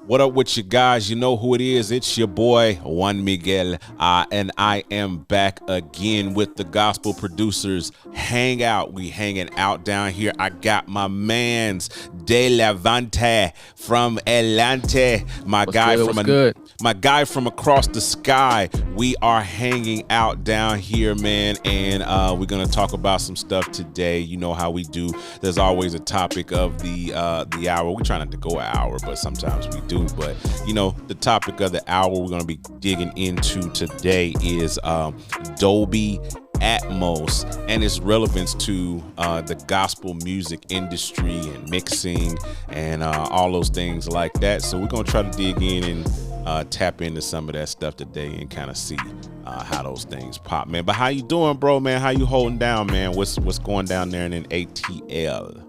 What up with you guys? You know who it is. It's your boy, Juan Miguel. And I am back again with the Gospel Producers Hangout. We hanging out down here. I got my mans, De Levante from Atlante. My guy from across the sky. We are hanging out down here, man. And we're going to talk about some stuff today. You know how we do. There's always a topic of the hour. We try not to go an hour, but sometimes we do. But you know, the topic of the hour we're going to be digging into today is Dolby Atmos and its relevance to the gospel music industry and mixing and all those things like that. So we're going to try to dig in and tap into some of that stuff today and kind of see how those things pop, man. But how you doing, bro, man? How you holding down, man? What's going down there in ATL?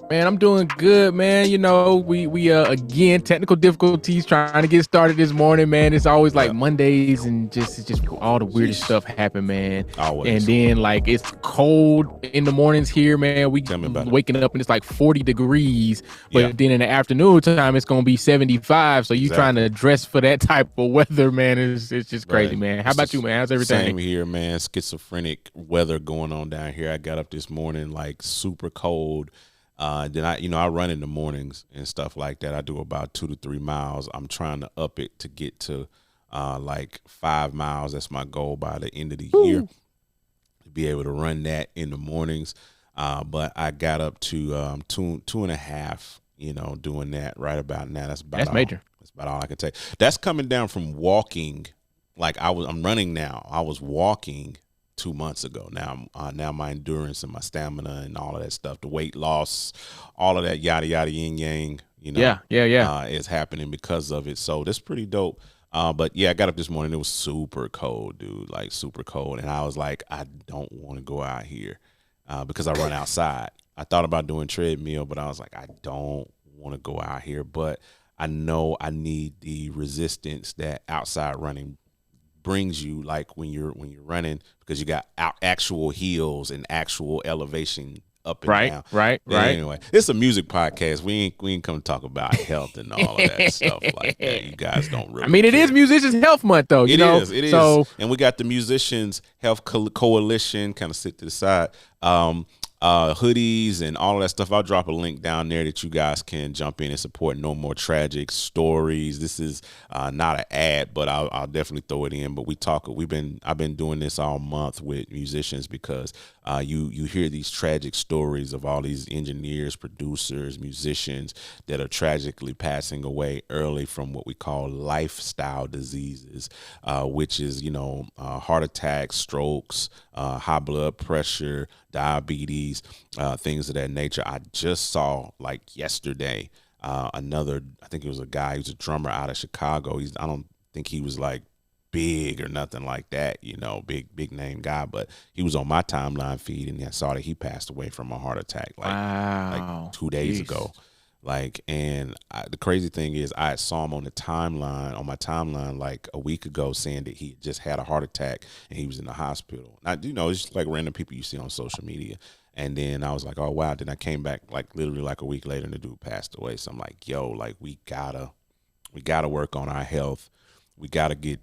Man, I'm doing good, man. You know, we again, technical difficulties trying to get started this morning, man. It's always like Mondays and it's just all the weirdest stuff happen, man. Always. And then like it's cold in the mornings here, man. We waking up and it's like 40 degrees, but then in the afternoon time it's gonna be 75. So you trying to dress for that type of weather, man. It's just crazy, man. How about you, man? How's everything? Same here, man. Schizophrenic weather going on down here. I got up this morning like super cold. Then I run in the mornings and stuff like that. I do about 2 to 3 miles. I'm trying to up it to get to like 5 miles. That's my goal by the end of the year, to be able to run that in the mornings. But I got up to two and a half, doing that right about now. That's major. That's about all I can take. That's coming down from walking. Like I'm running now. I was walking 2 months ago. Now my endurance and my stamina and all of that stuff, the weight loss, all of that yada yada yin yang, is happening because of it. So that's pretty dope. But yeah, I got up this morning. It was super cold, dude, like super cold, and I was like, I don't want to go out here because I run outside. I thought about doing treadmill, but I was like, I don't want to go out here. But I know I need the resistance that outside running brings you, like when you're running, because you got actual hills and actual elevation up and down. Right. Anyway, it's a music podcast. We ain't come to talk about health and all of that stuff like that. You guys don't really. I mean, it is Musicians Health Month, though. It is. So, and we got the Musicians Health Coalition kind of sit to the side. Hoodies and all of that stuff. I'll drop a link down there that you guys can jump in and support No More Tragic Stories. This is not an ad, but I'll definitely throw it in. But I've been doing this all month with musicians because you hear these tragic stories of all these engineers, producers, musicians that are tragically passing away early from what we call lifestyle diseases, which is heart attacks, strokes, high blood pressure, diabetes, things of that nature. I just saw like yesterday I think it was a guy who's a drummer out of Chicago. I don't think he was like big or nothing like that, big name guy, but he was on my timeline feed and I saw that he passed away from a heart attack like 2 days ago. And the crazy thing is I saw him on my timeline like a week ago saying that he just had a heart attack and he was in the hospital. Now, it's just like random people you see on social media. And then I was like, oh, wow. Then I came back like literally like a week later and the dude passed away. So I'm like, yo, like we gotta work on our health. We got to get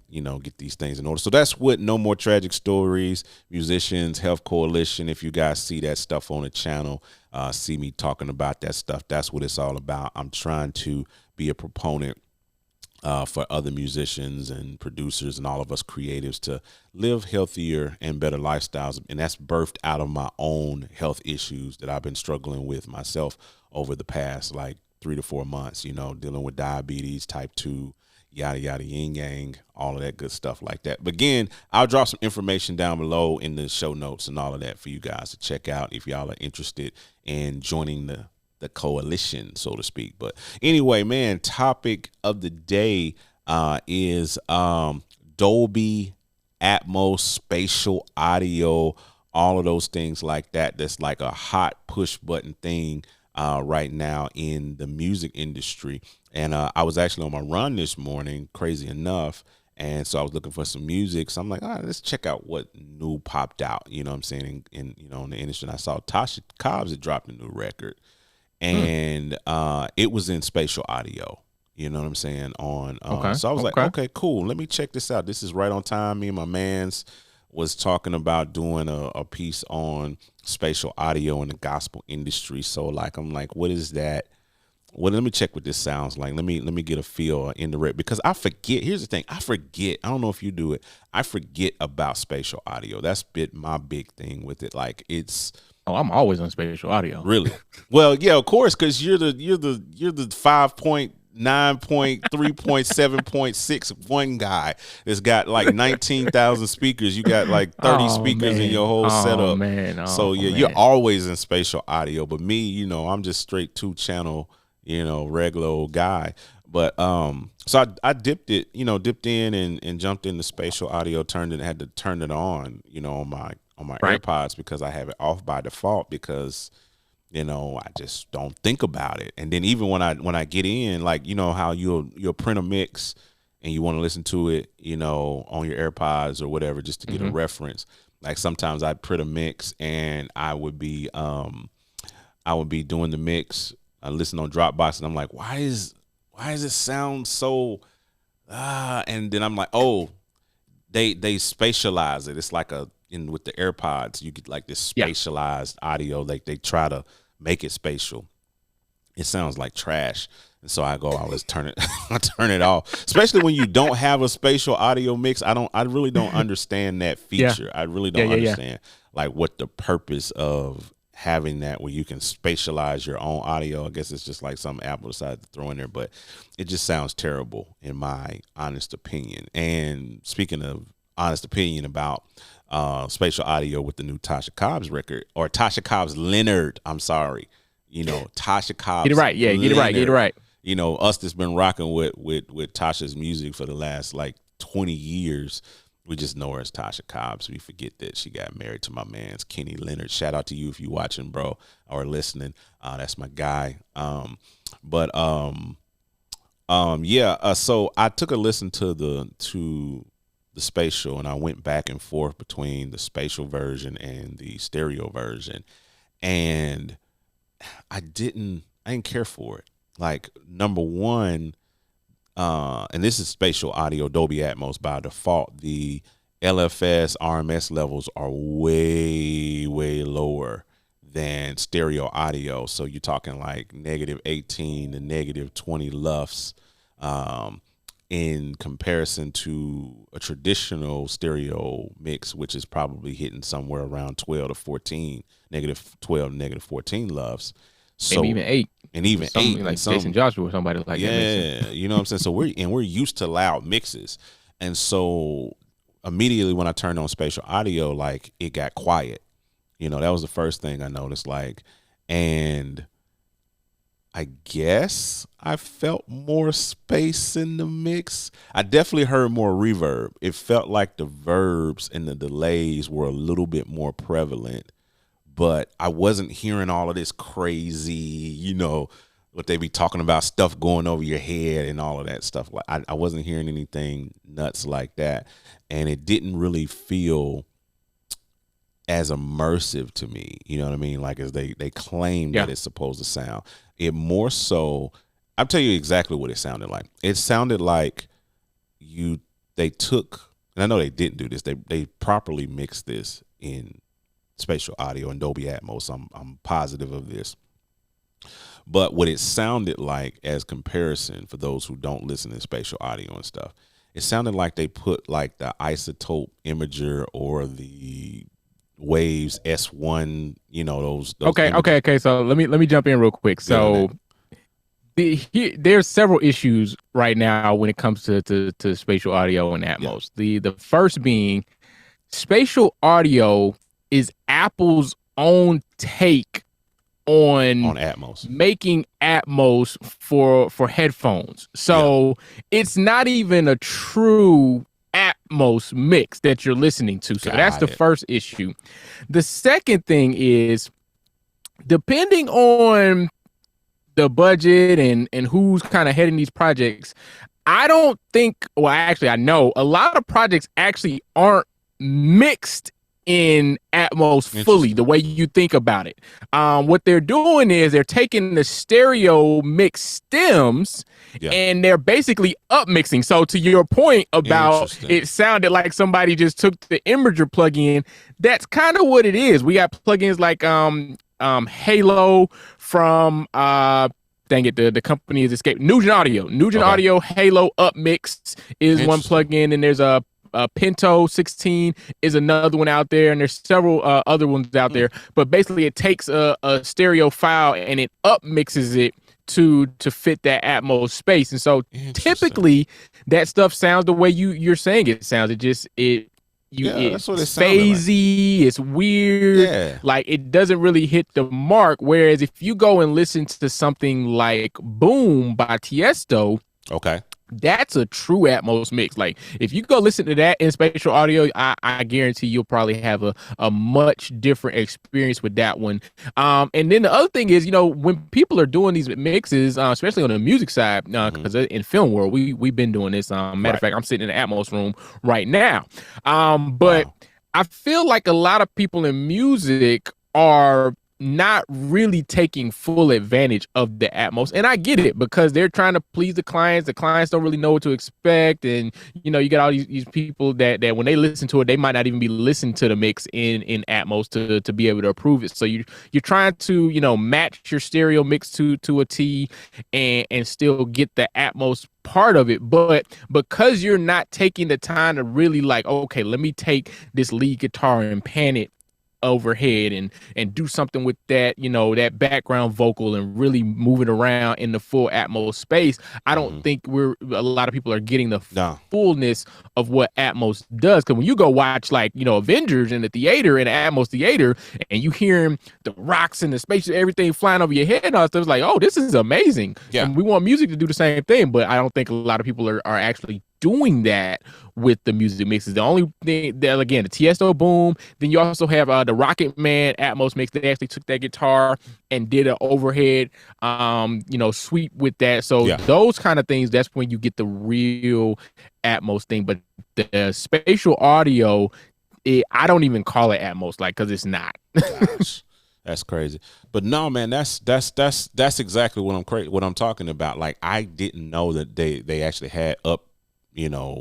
these things in order. So that's what No More Tragic Stories, Musicians Health Coalition. If you guys see that stuff on the channel, see me talking about that stuff, that's what it's all about. I'm trying to be a proponent for other musicians and producers and all of us creatives to live healthier and better lifestyles. And that's birthed out of my own health issues that I've been struggling with myself over the past like 3 to 4 months, dealing with diabetes, type 2, yada yada yin yang, all of that good stuff like that. But again, I'll drop some information down below in the show notes and all of that for you guys to check out if y'all are interested in joining the coalition, so to speak. But anyway, man, topic of the day is Dolby Atmos, spatial audio, all of those things like that. That's like a hot push button thing right now in the music industry. And I was actually on my run this morning, crazy enough. And so I was looking for some music. So I'm like, all right, let's check out what new popped out, you know what I'm saying, in the industry. And I saw Tasha Cobbs had dropped a new record. And it was in spatial audio, You know what I'm saying? On Okay. So I was like, okay, cool. Let me check this out. This is right on time. Me and my man's was talking about doing a piece on spatial audio in the gospel industry. So like, I'm like, what is that? Well, let me check what this sounds like. Let me get a feel indirect, because I forget. Here's the thing. I forget. I don't know if you do it. I forget about spatial audio. That's my big thing with it. Like, it's. Oh, I'm always on spatial audio. Really? Well, yeah, of course, because you're the 5.9.3.7.61 guy that's got like 19,000 speakers. You got like 30 speakers in your whole setup. Man. So yeah, you're always in spatial audio. But me, you know, I'm just straight 2-channel, you know, regular old guy. But so I dipped in and jumped into spatial audio, had to turn it on, you know, on my AirPods, because I have it off by default, because, you know, I just don't think about it. And then even when I get in, like, you know how you'll print a mix and you want to listen to it, you know, on your AirPods or whatever, just to get a reference. Like, sometimes I'd print a mix and I would be doing the mix. I listen on Dropbox and I'm like, why is it sound so and then I'm like, oh, they spatialize it. It's like with the AirPods, you get like this spatialized audio. Like, they try to make it spatial. It sounds like trash. And so I always turn it off. Especially when you don't have a spatial audio mix. I really don't understand that feature. I really don't understand like what the purpose of having that, where you can spatialize your own audio. I guess it's just like something Apple decided to throw in there, but it just sounds terrible in my honest opinion. And speaking of honest opinion about spatial audio with the new Tasha Cobbs record, or Tasha Cobbs Leonard, I'm sorry, you know, Tasha Cobbs. Get it right. Yeah, Leonard. Get it right. You know, us that's been rocking with Tasha's music for the last like 20 years. We just know her as Tasha Cobbs. We forget that she got married to my man's Kenny Leonard. Shout out to you if you watching, bro, or listening. That's my guy. So I took a listen to the spatial, and I went back and forth between the spatial version and the stereo version, and I didn't care for it. Like, number one, and this is spatial audio, Dolby Atmos by default. The LFS, RMS levels are way, way lower than stereo audio. So you're talking like -18 to -20 LUFS in comparison to a traditional stereo mix, which is probably hitting somewhere around 12 to 14, -12, -14 LUFS. So, maybe even 8. And even 8, like Jason Joshua or somebody like that. Yeah, you know what I'm saying? So we're used to loud mixes. And so immediately when I turned on spatial audio, like, it got quiet. You know, that was the first thing I noticed. Like, and I guess I felt more space in the mix. I definitely heard more reverb. It felt like the verbs and the delays were a little bit more prevalent. But I wasn't hearing all of this crazy, you know, what they be talking about, stuff going over your head and all of that stuff. Like, I wasn't hearing anything nuts like that. And it didn't really feel as immersive to me. You know what I mean? Like, as they claim that it's supposed to sound. It more so, I'll tell you exactly what it sounded like. It sounded like they took, and I know they didn't do this, they properly mixed this in spatial audio and Dolby Atmos. I'm positive of this. But what it sounded like, as comparison, for those who don't listen to spatial audio and stuff, it sounded like they put like the Isotope Imager or the Waves S1, you know, those Okay. So let me jump in real quick. So there's several issues right now when it comes to spatial audio and Atmos. Yeah. The first being, spatial audio is Apple's own take on Atmos, making Atmos for headphones. So it's not even a true Atmos mix that you're listening to. So that's the first issue. The second thing is, depending on the budget and who's kind of heading these projects, I don't think, well, actually, I know a lot of projects actually aren't mixed in Atmos fully, the way you think about it. What they're doing is they're taking the stereo mix stems and they're basically up mixing. So to your point about it sounded like somebody just took the Imager plugin, that's kind of what it is. We got plugins like Halo from dang it, the company is escaped. Nugent Audio Halo Up Mix is one plugin, and there's a Pinto 16 is another one out there, and there's several other ones out there. But basically, it takes a stereo file and it up mixes it to fit that Atmos space. And so typically, that stuff sounds the way you're saying it sounds. It's phasey, it's weird, like it doesn't really hit the mark. Whereas if you go and listen to something like Boom by Tiesto, that's a true Atmos mix. Like if you go listen to that in spatial audio, I guarantee you'll probably have a much different experience with that one. And then the other thing is, when people are doing these mixes, especially on the music side, because in film world, we've been doing this. Matter of fact, I'm sitting in the Atmos room right now. But I feel like a lot of people in music are not really taking full advantage of the Atmos. And I get it, because they're trying to please the clients. The clients don't really know what to expect. And, you got all these people that when they listen to it, they might not even be listening to the mix in Atmos to be able to approve it. So you're trying to, match your stereo mix to a T and still get the Atmos part of it. But because you're not taking the time to really like, okay, let me take this lead guitar and pan it overhead and do something with that, that background vocal and really move it around in the full Atmos space, I don't think a lot of people are getting the fullness of what Atmos does. Because when you go watch like, Avengers in the theater, in the Atmos theater, and you hearing the rocks and the space, everything flying over your head and all stuff, it's like, oh, this is amazing. And we want music to do the same thing, but I don't think a lot of people are actually doing that with the music mixes. The only thing that, again, the Tiesto Boom, then you also have the Rocket Man Atmos mix. They actually took that guitar and did an overhead sweep with that. So those kind of things, that's when you get the real Atmos thing. But the spatial audio, I don't even call it Atmos, like, because it's not. Gosh, that's crazy. But no, man, that's exactly what I'm talking about. Like, I didn't know that they actually had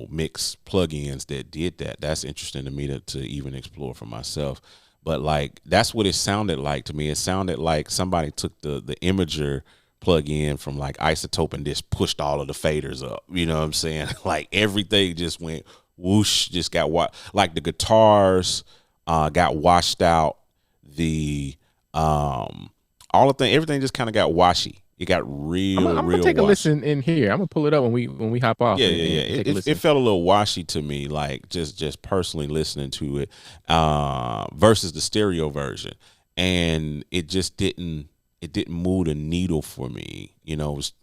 mix plugins that did that. That's interesting to me to even explore for myself. But like, that's what it sounded like to me. It sounded like somebody took the Imager plugin from like Isotope and just pushed all of the faders up. You know what I'm saying? Like everything just went whoosh, just got like the guitars got washed out. The everything just kind of got washy. It got real. I'm gonna take a listen in here. I'm gonna pull it up when we hop off. Yeah. It felt a little washy to me, like just personally listening to it versus the stereo version, and it just didn't move the needle for me,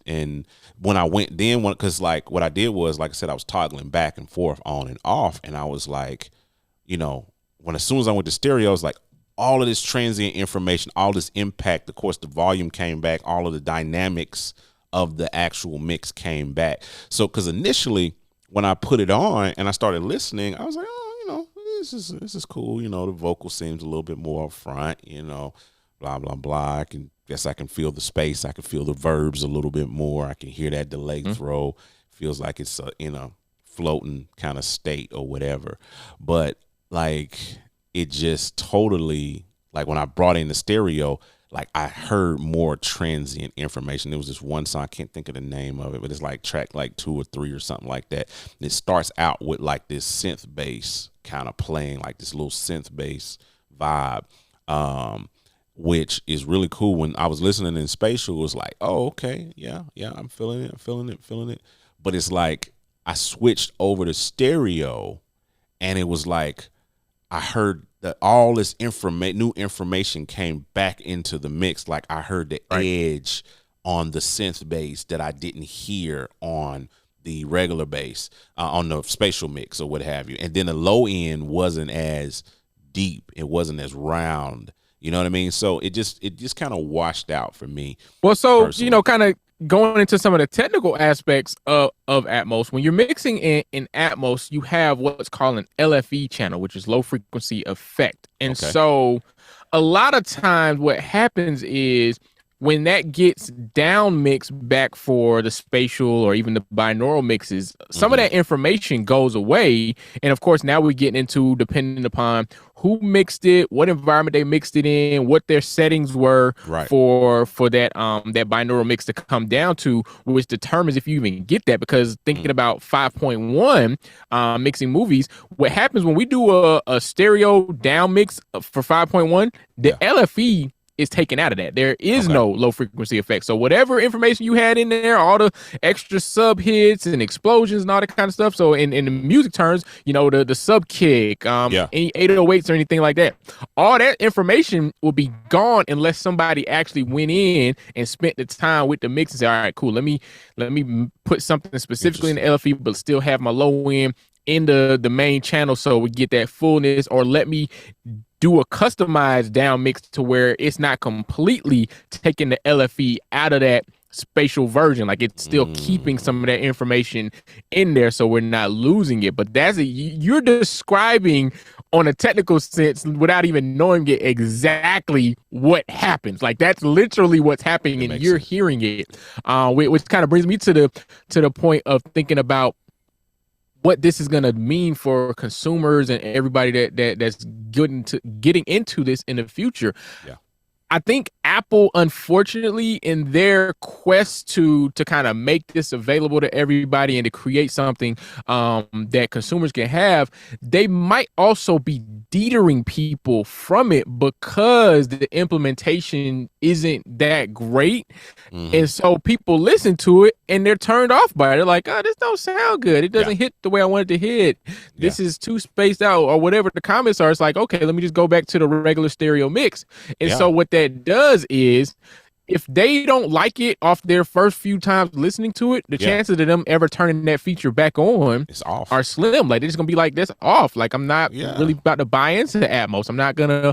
And when I went because like what I did was, like I said, I was toggling back and forth, on and off, and I was like, as soon as I went to stereo, I was like, all of this transient information, all this impact, of course, the volume came back, all of the dynamics of the actual mix came back. So, because initially when I put it on and I started listening, I was like, oh, this is cool. The vocal seems a little bit more up front, blah, blah, blah. I can feel the space. I can feel the verbs a little bit more. I can hear that delay throw. Feels like it's in a floating kind of state or whatever. But like, it just totally, like when I brought in the stereo, like I heard more transient information. There was this one song, I can't think of the name of it, but it's like track like 2 or 3 or something like that. And it starts out with like this synth bass kind of playing, like this little synth bass vibe, which is really cool. When I was listening in Spatial, it was like, oh, okay, yeah, I'm feeling it. But it's like I switched over to stereo, and it was like I heard that all this new information came back into the mix. Like I heard the edge on the synth bass that I didn't hear on the regular bass, on the spatial mix or what have you. And then the low end wasn't as deep. It wasn't as round. You know what I mean? So it just kind of washed out for me. Well, so, personally. going into some of the technical aspects of Atmos, when you're mixing in Atmos, you have what's called an LFE channel, which is low frequency effect. And so a lot of times what happens is when that gets down mixed back for the spatial or even the binaural mixes, some of that information goes away. And of course, now we're getting into, depending upon who mixed it, what environment they mixed it in, what their settings were for that that binaural mix to come down to, which determines if you even get that. Because thinking about 5.1 mixing movies, what happens when we do a stereo down mix for 5.1, the LFE is taken out of that. There is no low frequency effect. So whatever information you had in there, all the extra sub hits and explosions and all that kind of stuff. So in the music terms, you know, the sub kick, any 808s or anything like that, all that information will be gone unless somebody actually went in and spent the time with the mix and say, all right, cool, let me put something specifically in the LFE, but still have my low end in the main channel so we get that fullness, or let me do a customized down mix to where it's not completely taking the LFE out of that spatial version. Like it's still keeping some of that information in there so we're not losing it. But you're describing on a technical sense without even knowing it exactly what happens. Like that's literally what's happening and you're hearing it. Which kind of brings me to the point of thinking about what this is going to mean for consumers and everybody that's getting into this in the future. Yeah. I think Apple, unfortunately, in their quest to kind of make this available to everybody and to create something that consumers can have, they might also be deterring people from it because the implementation isn't that great. And so people listen to it and they're turned off by it. They're like, oh, this don't sound good. It doesn't hit the way I want it to hit. This is too spaced out, or whatever the comments are. It's like, okay, let me just go back to the regular stereo mix. And so what that does is, if they don't like it off their first few times listening to it, the chances of them ever turning that feature back on are slim. Like they're just gonna be like, this off. Like I'm not really about to buy into Atmos. I'm not gonna,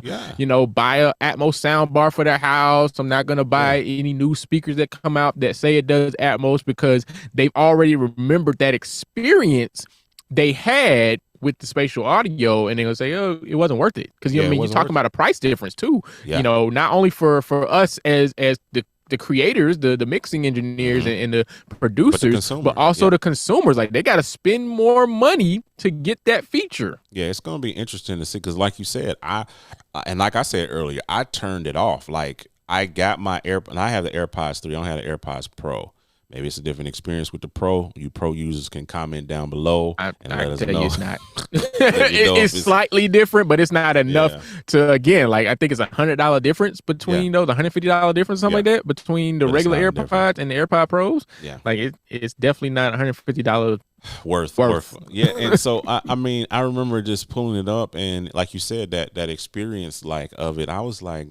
buy a Atmos sound bar for their house. I'm not gonna buy any new speakers that come out that say it does Atmos, because they've already remembered that experience they had with the spatial audio, and they're gonna say, oh, it wasn't worth it. Because you're talking about a price difference too. You know, not only for us as the creators, the mixing engineers and the producers, but also the consumers. Like they gotta spend more money to get that feature. Yeah, it's gonna be interesting to see, because like you said, like I said earlier, I turned it off. Like I got my and I have the AirPods 3, I don't have the AirPods Pro. Maybe it's a different experience with the Pro. You Pro users can comment down below and let us know. It's not. It's slightly different, but it's not enough to, again, like I think it's $100 difference between those, $150 difference, something like that, between the regular AirPods and the AirPod Pros. Yeah. Like it's definitely not $150 worth. Yeah. And so I mean, I remember just pulling it up, and like you said, that experience like of it, I was like,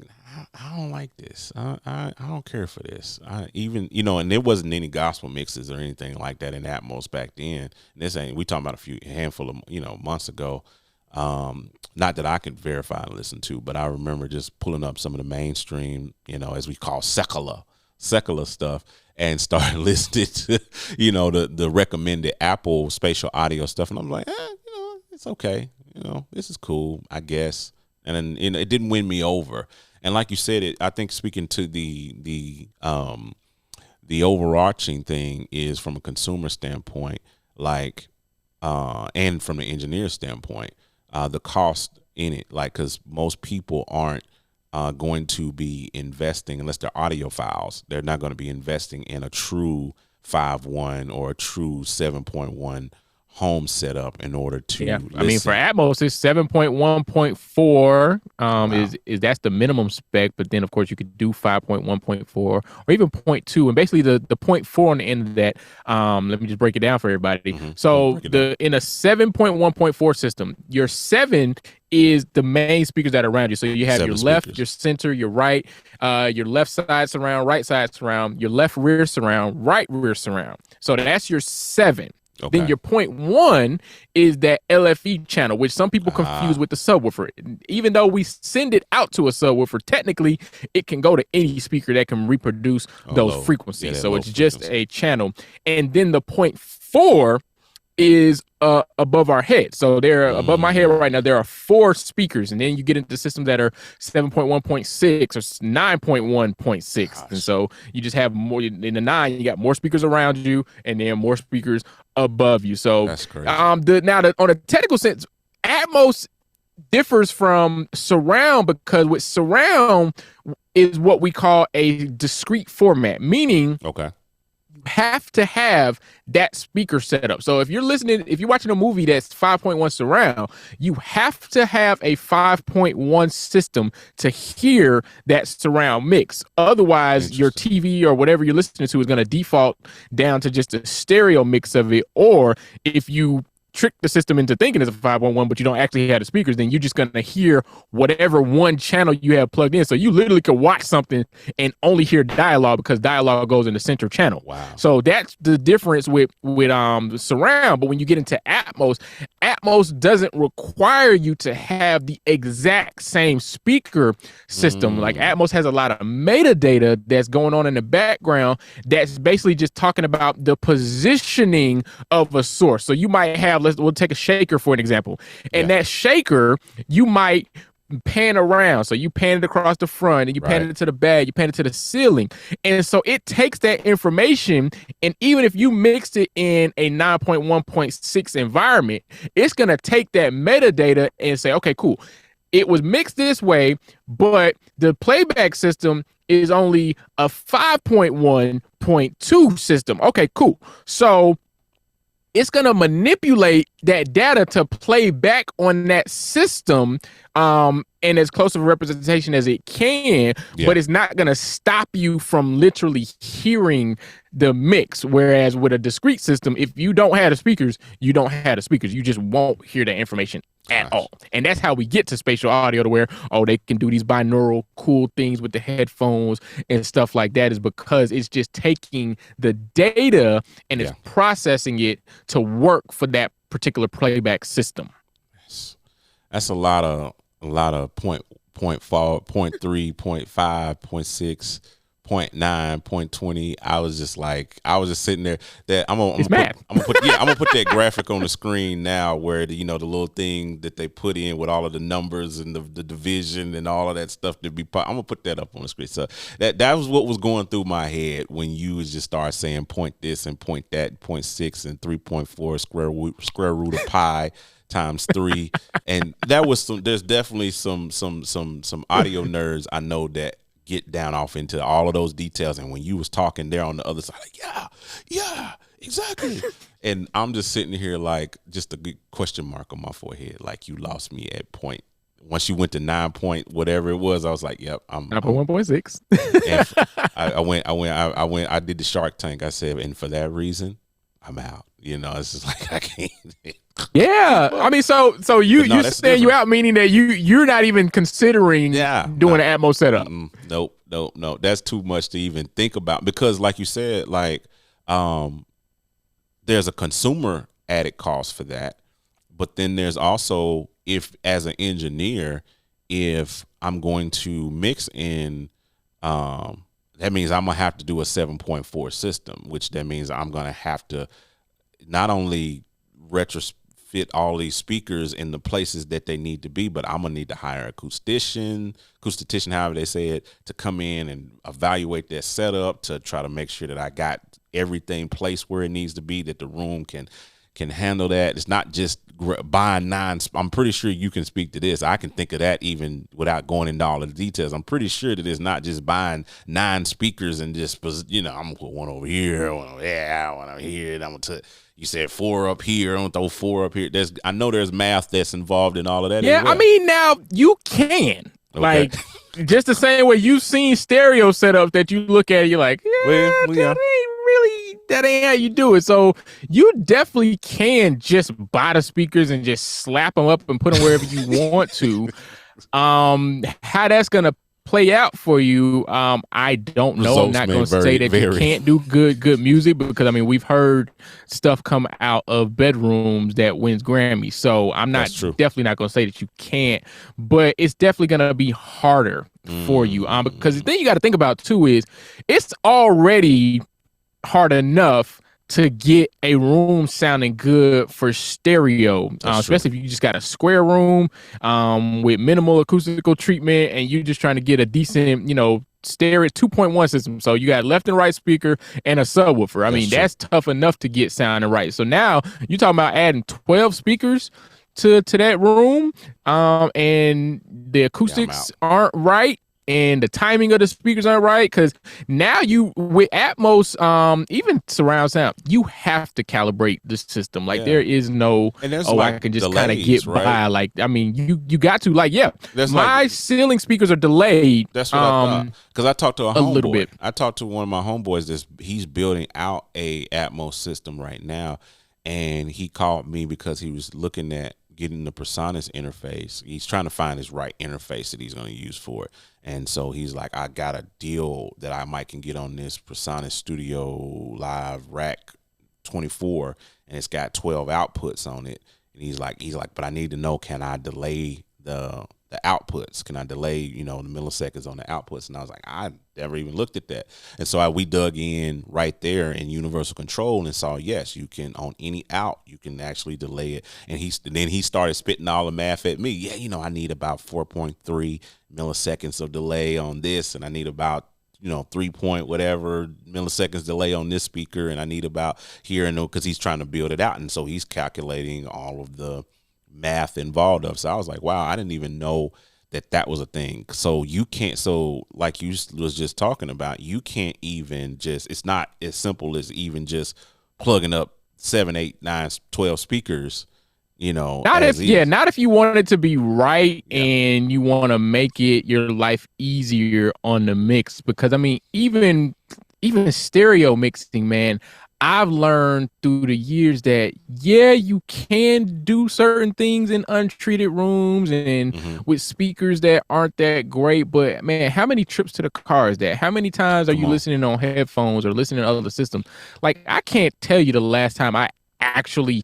I don't like this. I don't care for this. And there wasn't any gospel mixes or anything like that in Atmos back then. And we talking about handful of months ago. Not that I could verify and listen to, but I remember just pulling up some of the mainstream, as we call secular stuff, and started listening to, the recommended Apple spatial audio stuff, and I'm like, it's okay. This is cool, I guess. And then it didn't win me over. And like you said, I think speaking to the overarching thing is from a consumer standpoint, like, and from the engineer standpoint, the cost in it, like, because most people aren't going to be investing, unless they're audiophiles, they're not going to be investing in a true 5.1 or a true 7.1 home setup in order to listen. I mean, for Atmos it's 7.1.4 is that's the minimum spec, but then of course you could do 5.1.4 or even 0.2, and basically the 0.4 on the end of that, let me just break it down for everybody. So in a 7.1.4 system, your 7 is the main speakers that are around you. So you have your left, your center, your right, your left side surround, right side surround, your left rear surround, right rear surround. So that's your 7. Then your point 1 is that LFE channel, which some people confuse with the subwoofer. Even though we send it out to a subwoofer, technically it can go to any speaker that can reproduce those frequencies. So it's just a channel. And then the point 4 is above our head. So they're above my head right now. There are 4 speakers, and then you get into systems that are 7.1.6 or 9.1.6. And so you just have more in the 9. You got more speakers around you, and then more speakers above you. So that's crazy. On a technical sense, Atmos differs from surround, because with surround is what we call a discrete format, meaning have to have that speaker setup. So if you're watching a movie that's 5.1 surround, you have to have a 5.1 system to hear that surround mix. Otherwise, your TV or whatever you're listening to is going to default down to just a stereo mix of it. Or if you trick the system into thinking it's a 5.1, but you don't actually have the speakers, then you're just going to hear whatever one channel you have plugged in. So you literally could watch something and only hear dialogue, because dialogue goes in the center channel. Wow. So that's the difference with surround. But when you get into Atmos doesn't require you to have the exact same speaker system. Like Atmos has a lot of metadata that's going on in the background that's basically just talking about the positioning of a source. So you might have, we'll take a shaker for an example, and that shaker you might pan around. So you pan it across the front, and you pan it to the back, you pan it to the ceiling. And so it takes that information, and even if you mixed it in a 9.1.6 environment, it's going to take that metadata and say, okay, cool, it was mixed this way, but the playback system is only a 5.1.2 system. Okay, cool. So it's going to manipulate that data to play back on that system in as close of a representation as it can, but it's not going to stop you from literally hearing the mix. Whereas with a discrete system, if you don't have the speakers, you don't have the speakers. You just won't hear that information at all. And that's how we get to spatial audio, to where, they can do these binaural cool things with the headphones and stuff like that, is because it's just taking the data and it's processing it to work for that particular playback system. That's a lot of point 4, point 3, point 5, point 6, point 9, point 20. I was just sitting there. That I'm gonna put that graphic on the screen now, where the little thing that they put in with all of the numbers and the division and all of that stuff I'm gonna put that up on the screen. So that was what was going through my head when you was just start saying point this and point that, point 6 and 3.4 square root of pi times 3. And that was there's definitely some audio nerds I know that get down off into all of those details. And when you was talking there on the other side, like, yeah, exactly. And I'm just sitting here like just a good question mark on my forehead. Like, you lost me at point. Once you went to 9 point whatever it was, I was like, yep, I'm 9.1.6. I did the Shark Tank. I said, and for that reason, I'm out. It's just like, I can't. Yeah, I mean, so you saying you out, meaning that you're not even considering doing an Atmos setup. Nope. That's too much to even think about, because, like you said, like there's a consumer added cost for that, but then there's also, if as an engineer, if I'm going to mix in, that means I'm gonna have to do a 7.4 system, which that means I'm gonna have to not only retrofit all these speakers in the places that they need to be, but I'm gonna need to hire an acoustician, however they say it, to come in and evaluate that setup, to try to make sure that I got everything placed where it needs to be, that the room can handle that. It's not just buying 9. I'm pretty sure you can speak to this. I can think of that even without going into all of the details. I'm pretty sure that it's not just buying 9 speakers and just, I'm gonna put one over here, one over here, and I'm gonna you said 4 up here, I'm gonna throw 4 up here. I know there's math that's involved in all of that. Yeah, well. I mean, now you can. Like, just the same way you've seen stereo setups that you look at, you're like, that ain't how you do it. So you definitely can just buy the speakers and just slap them up and put them wherever you want to. How that's gonna play out for you, I don't know. Results I'm not may going to say that vary. you can't do good music, because I mean, we've heard stuff come out of bedrooms that wins Grammys. So I'm not definitely not going to say that you can't, but it's definitely going to be harder for you. Because the thing you got to think about too is it's already hard enough to get a room sounding good for stereo, especially if you just got a square room with minimal acoustical treatment and you're just trying to get a decent, stereo 2.1 system. So you got left and right speaker and a subwoofer. I mean, that's tough enough to get sounding right. So now you're talking about adding 12 speakers to that room, and the acoustics aren't right. And the timing of the speakers aren't right, because now you, with Atmos, even surround sound, you have to calibrate the system. Like there is no, I can just kind of get by. Like, I mean, you got to, like, my ceiling speakers are delayed. That's what I thought. Because I talked to a little bit. I talked to one of my homeboys. He's building out a Atmos system right now, and he called me because he was looking at getting the PreSonus interface. He's trying to find his right interface that he's going to use for it. And so he's like, I got a deal that I might can get on this PreSonus Studio Live Rack 24, and it's got 12 outputs on it. And he's like, but I need to know, can I delay the outputs? Can I delay, the milliseconds on the outputs? And I was like, I never even looked at that. And so we dug in right there in universal control and saw, yes, you can, on any out, you can actually delay it. And then he started spitting all the math at me. Yeah, I need about 4.3 milliseconds of delay on this, and I need about 3 point whatever milliseconds delay on this speaker, and I need about here and because he's trying to build it out. And so he's calculating all of the math involved of. So I was like, wow, I didn't even know that was a thing. So you can't, so like you was just talking about, you can't even just, it's not as simple as even just plugging up 7, 8, 9, 12 speakers, not if you want it to be right and you want to make it your life easier on the mix. Because I mean, even stereo mixing, man, I've learned through the years that, you can do certain things in untreated rooms and with speakers that aren't that great. But, man, how many trips to the car is that? How many times are you listening on headphones or listening to other systems? Like, I can't tell you the last time I actually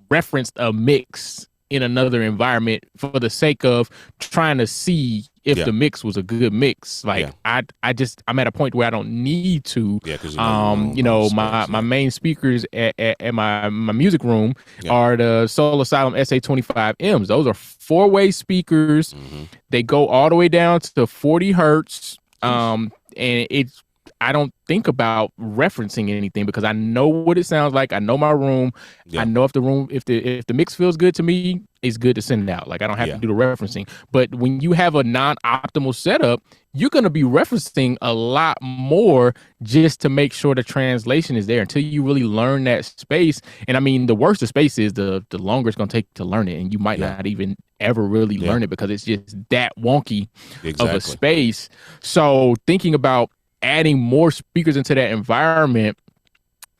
referenced a mix in another environment for the sake of trying to see if the mix was a good mix. Like I'm at a point where I don't need to. My main speakers at my music room are the Soul Asylum SA25Ms. Those are 4-way speakers. They go all the way down to 40 hertz. And I don't think about referencing anything because I know what it sounds like. I know my room. I know if the mix feels good to me, it's good to send it out. Like I don't have to do the referencing. But when you have a non-optimal setup, you're going to be referencing a lot more just to make sure the translation is there until you really learn that space. And I mean, the worse the space is, the longer it's going to take to learn it. And you might not even ever really learn it because it's just that wonky of a space. So thinking about adding more speakers into that environment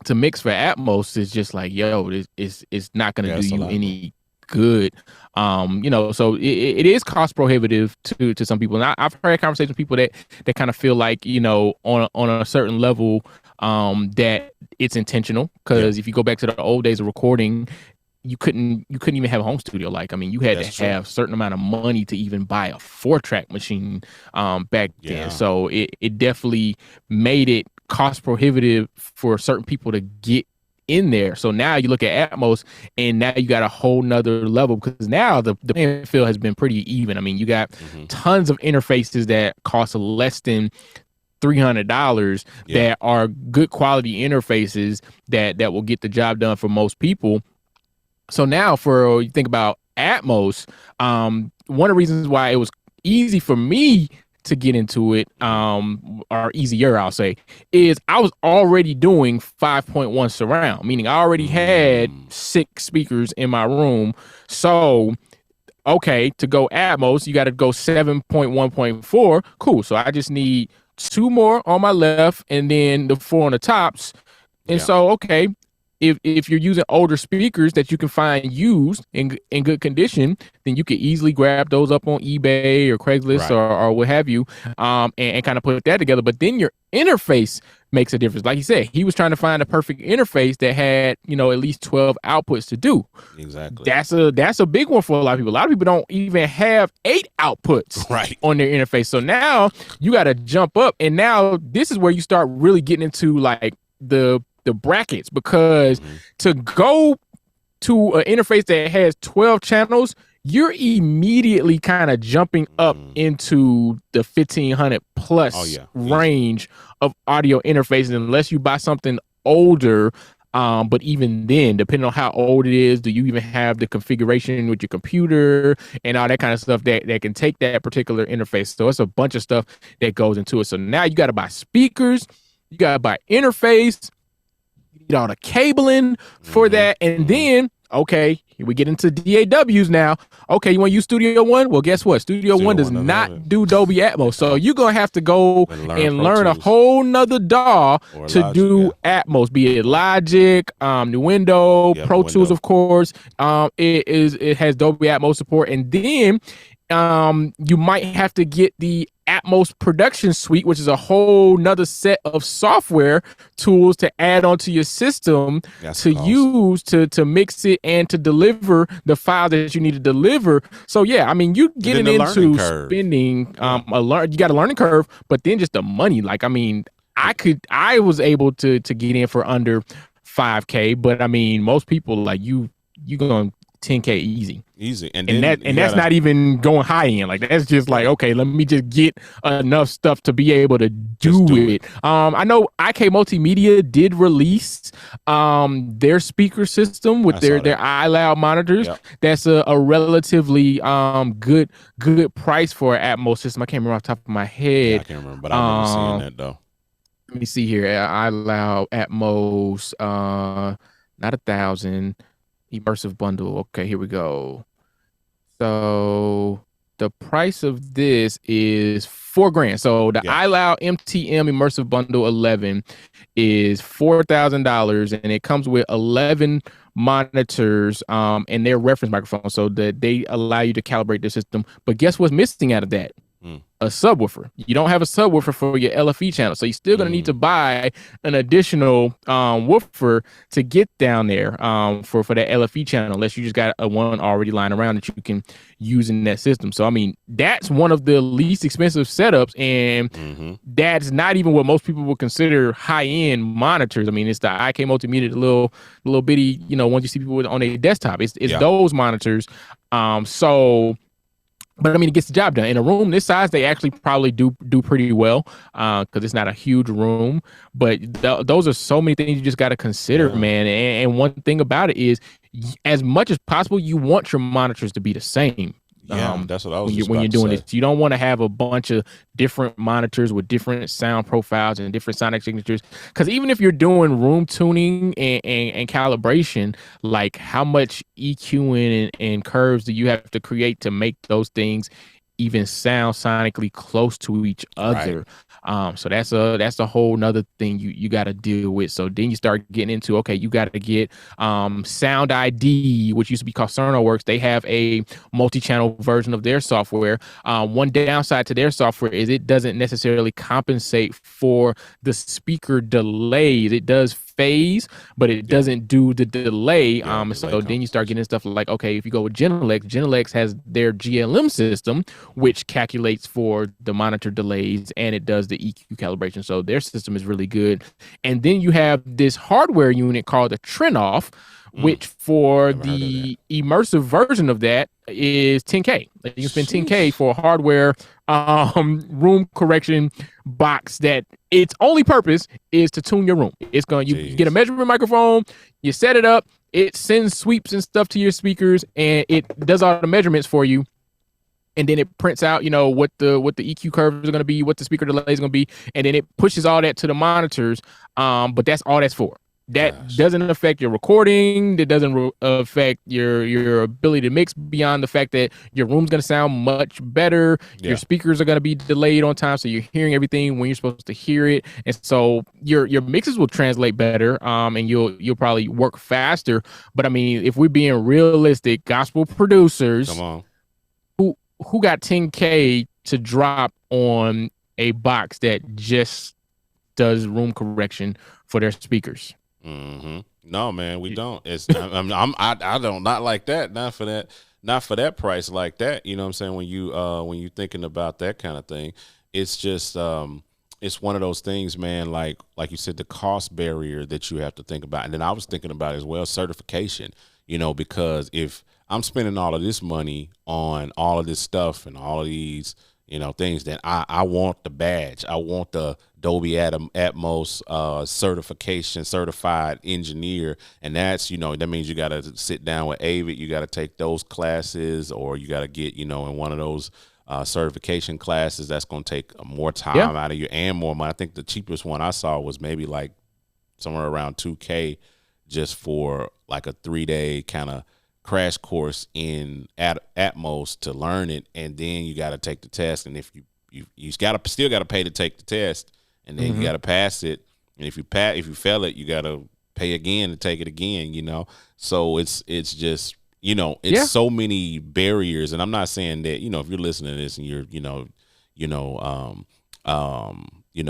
to mix for Atmos is just like, it's not going to do you any good. So it is cost prohibitive to some people. And I've heard conversations with people that kind of feel like, on a certain level, that it's intentional. Because if you go back to the old days of recording, you couldn't even have a home studio. Like, I mean, you had to have a certain amount of money to even buy a 4-track machine back then. So it definitely made it cost prohibitive for certain people to get in there. So now you look at Atmos and now you got a whole nother level because now the playing field has been pretty even. I mean, you got tons of interfaces that cost less than $300 that are good quality interfaces that will get the job done for most people. So now you think about Atmos, one of the reasons why it was easy for me to get into it, or easier, I'll say, is I was already doing 5.1 surround, meaning I already had 6 speakers in my room. So, okay, to go Atmos, you got to go 7.1.4. Cool. So I just need 2 more on my left and then the 4 on the tops. And so, okay, if you're using older speakers that you can find used in good condition, then you could easily grab those up on eBay or Craigslist or what have you, and kind of put that together. But then your interface makes a difference. Like he said, he was trying to find a perfect interface that had, at least 12 outputs to do. Exactly. That's a big one for a lot of people. A lot of people don't even have 8 outputs on their interface. So now you got to jump up, and now this is where you start really getting into like the brackets, because to go to an interface that has 12 channels, you're immediately kind of jumping up into the 1500 plus range of audio interfaces, unless you buy something older. But even then, depending on how old it is, do you even have the configuration with your computer and all that kind of stuff that can take that particular interface? So it's a bunch of stuff that goes into it. So now you got to buy speakers, you got to buy interface, you need all the cabling for that, and then okay, we get into DAWs now. Okay, you want to use Studio One? Well, guess what? Studio One does not do Dolby Atmos. So you're going to have to go and learn a whole nother DAW to do Atmos, be it Logic, Nuendo, Pro Tools, of course. It has Dolby Atmos support. And then you might have to get the Atmos production suite, which is a whole nother set of software tools to add onto your system use to mix it and to deliver the file that you need to deliver. So yeah, I mean, you getting into spending you got a learning curve, but then just the money. Like, I mean, I was able to get in for under $5K, but I mean, most people like you going 10K easy, and that's not even going high end. Like, that's just like, okay, let me just get enough stuff to be able to do it. I know IK Multimedia did release their speaker system with their iLoud monitors. That's a relatively good price for an Atmos system. I can't remember off the top of my head. I can't remember, but I remember seeing that though. Let me see here. iLoud Atmos, not 1,000. Immersive bundle. Okay, here we go. So the price of this is $4,000. So the iLoud MTM Immersive Bundle 11 is $4,000, and it comes with 11 monitors and their reference microphone, so that they allow you to calibrate the system. But guess what's missing out of that? A subwoofer. You don't have a subwoofer for your LFE channel, so you're still going to need to buy an additional woofer to get down there for that LFE channel, unless you just got a one already lying around that you can use in that system. So I mean, that's one of the least expensive setups, and that's not even what most people would consider high-end monitors. I mean, it's the IK Multimedia, the little bitty, ones you see people with on their desktop. It's those monitors. But I mean, it gets the job done. In a room this size, they actually probably do pretty well, because it's not a huge room. But those are so many things you just got to consider, man. And one thing about it is, as much as possible, you want your monitors to be the same. That's what I was when you're doing this. You don't want to have a bunch of different monitors with different sound profiles and different sonic signatures. Because even if you're doing room tuning and calibration, like, how much EQing and curves do you have to create to make those things even sound sonically close to each other? So that's a whole nother thing you got to deal with. So then you start getting into, okay, you got to get Sound ID, which used to be called SonoWorks. They have a multi-channel version of their software. One downside to their software is it doesn't necessarily compensate for the speaker delays. It does phase, but it doesn't do the delay. So then you start getting stuff like, okay, if you go with Genelex has their GLM system, which calculates for the monitor delays, and it does the EQ calibration. So their system is really good. And then you have this hardware unit called the Trinoff, which for the immersive version of that is $10K. You can spend $10K for a hardware room correction box that its only purpose is to tune your room. It's going, you get a measurement microphone, you set it up, it sends sweeps and stuff to your speakers, and it does all the measurements for you. And then it prints out, what the EQ curves are going to be, what the speaker delay is going to be, and then it pushes all that to the monitors. But that's all that's for. that doesn't affect your recording. That doesn't affect your ability to mix, beyond the fact that your room's going to sound much better. Your speakers are going to be delayed on time, so you're hearing everything when you're supposed to hear it, and so your mixes will translate better. And you'll probably work faster. But I mean, if we're being realistic, gospel producers, come on, who got $10K to drop on a box that just does room correction for their speakers? Mm-hmm. No, man, we don't. It's I don't, not like that. Not for that price like that. You know what I'm saying? When you thinking about that kind of thing, it's just it's one of those things, man. Like you said, the cost barrier that you have to think about, and then I was thinking about as well certification. You know, because if I'm spending all of this money on all of this stuff and all of these, you know, things, that I want the badge. I want the Dolby Atmos certification, certified engineer. And that's, you know, that means you got to sit down with Avid. You got to take those classes, or you got to get, you know, in one of those certification classes. That's going to take more time out of you and more money. I think the cheapest one I saw was maybe like somewhere around $2K just for like a 3-day kind of crash course in Atmos to learn it, and then you got to take the test. And if you still got to pay to take the test, and then you got to pass it. And if you fail it, you got to pay again to take it again. You know, so it's just, you know, it's so many barriers. And I'm not saying that, you know, if you're listening to this and you're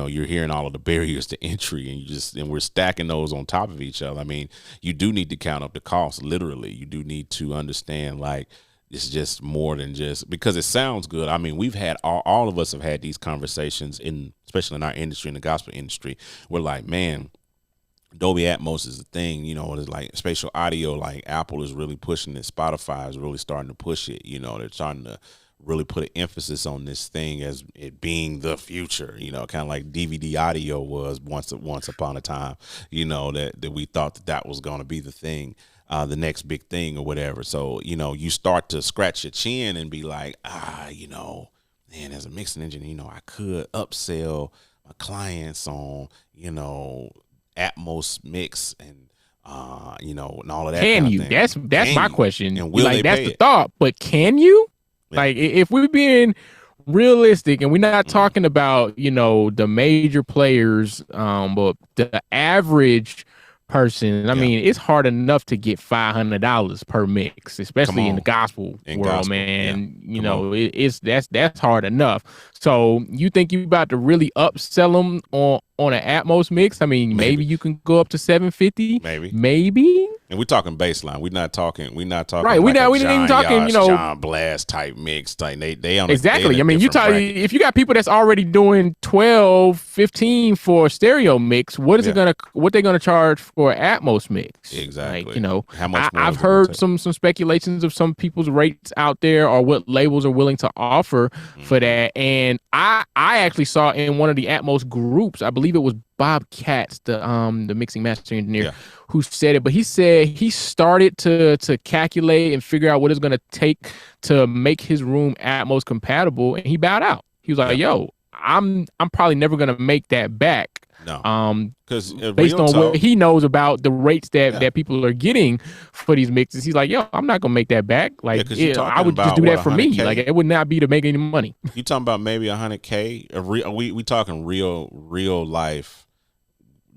you're hearing all of the barriers to entry, and we're stacking those on top of each other. I mean, you do need to count up the cost. Literally, you do need to understand, like, it's just more than just because it sounds good. I mean, we've had all of us have had these conversations especially in our industry, in the gospel industry. We're like, man, Dolby Atmos is the thing. You know, it's like spatial audio. Like Apple is really pushing it. Spotify is really starting to push it. You know, they're starting to really put an emphasis on this thing as it being the future, you know, kind of like DVD audio was once upon a time, you know, that we thought that was going to be the thing, the next big thing or whatever. So, you know, you start to scratch your chin and be like, you know, man, as a mixing engineer, you know, I could upsell my clients on, you know, Atmos mix and, you know, and all of that. Can kind you? of thing. That's my question. And will like, they that's pay the it? thought, but can you? Like, if we're being realistic and we're not talking about, you know, the major players, but the average person, I mean, it's hard enough to get $500 per mix, especially in the gospel world, man. You know, that's hard enough. So you think you about to really upsell them on an Atmos mix? I mean, maybe you can go up to $750. Maybe. And we're talking baseline. We're not talking. Right. Like we ain't talking. You know, John Blast type mix. Like they on exactly. They I mean, if you got people that's already doing 12, 15 for a stereo mix, what they gonna charge for an Atmos mix? Exactly. Like, you know, how much more I've heard some speculations of some people's rates out there, or what labels are willing to offer for that. And I actually saw in one of the Atmos groups, I believe it was Bob Katz, the mixing master engineer, who said it, but he said he started to calculate and figure out what it's going to take to make his room Atmos compatible, and he bowed out. He was like, "Yo, I'm probably never going to make that back." No, because based on what he knows about the rates that people are getting for these mixes, he's like, "Yo, I'm not going to make that back. Like, I would just do that for me. Like, it would not be to make any money." You talking about maybe $100K? We talking real life.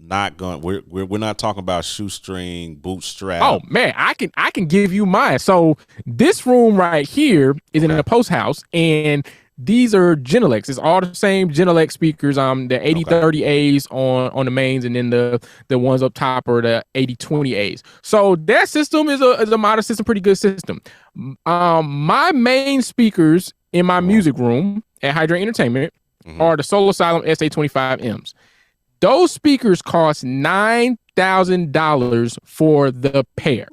Not going. We're not talking about shoestring, bootstrap. Oh man, I can give you mine. So this room right here is in a post house, and these are Genelecs. It's all the same Genelec speakers. The 8030As on the mains, and then the ones up top are the 8020As. So that system is a modern system, pretty good system. My main speakers in my music room at Hydrant Entertainment are the Soul Asylum SA25Ms. Those speakers cost $9,000 for the pair.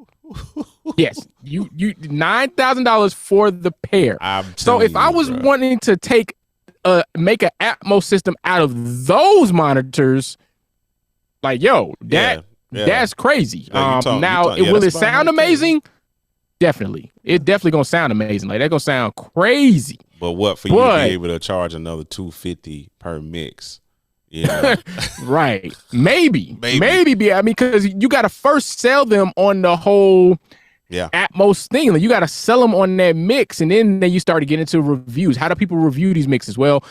Yes, you $9,000 for the pair. So if I was wanting to make an Atmos system out of those monitors, like, yo, that's crazy. Will it sound amazing? Definitely. It's definitely gonna sound amazing. Like, that's gonna sound crazy. But what for you to be able to charge another $250 per mix? You know? Right. Maybe. I mean, because you got to first sell them on the whole Atmos thing. Like, you got to sell them on that mix, and then you start to get into reviews. How do people review these mixes? Well,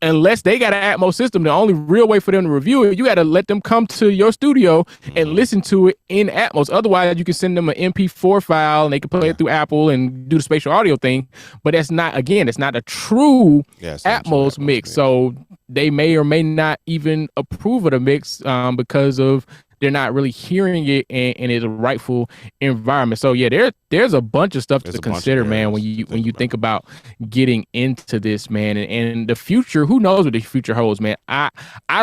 unless they got an Atmos system, the only real way for them to review it, you got to let them come to your studio and listen to it in Atmos. Otherwise, you can send them an MP4 file and they can play it through Apple and do the spatial audio thing. But that's not a true Atmos mix. So they may or may not even approve of the mix because of they're not really hearing it in its rightful environment. So yeah, there's a bunch of stuff to consider, man, when you think about getting into this, man, and the future. Who knows what the future holds, man? I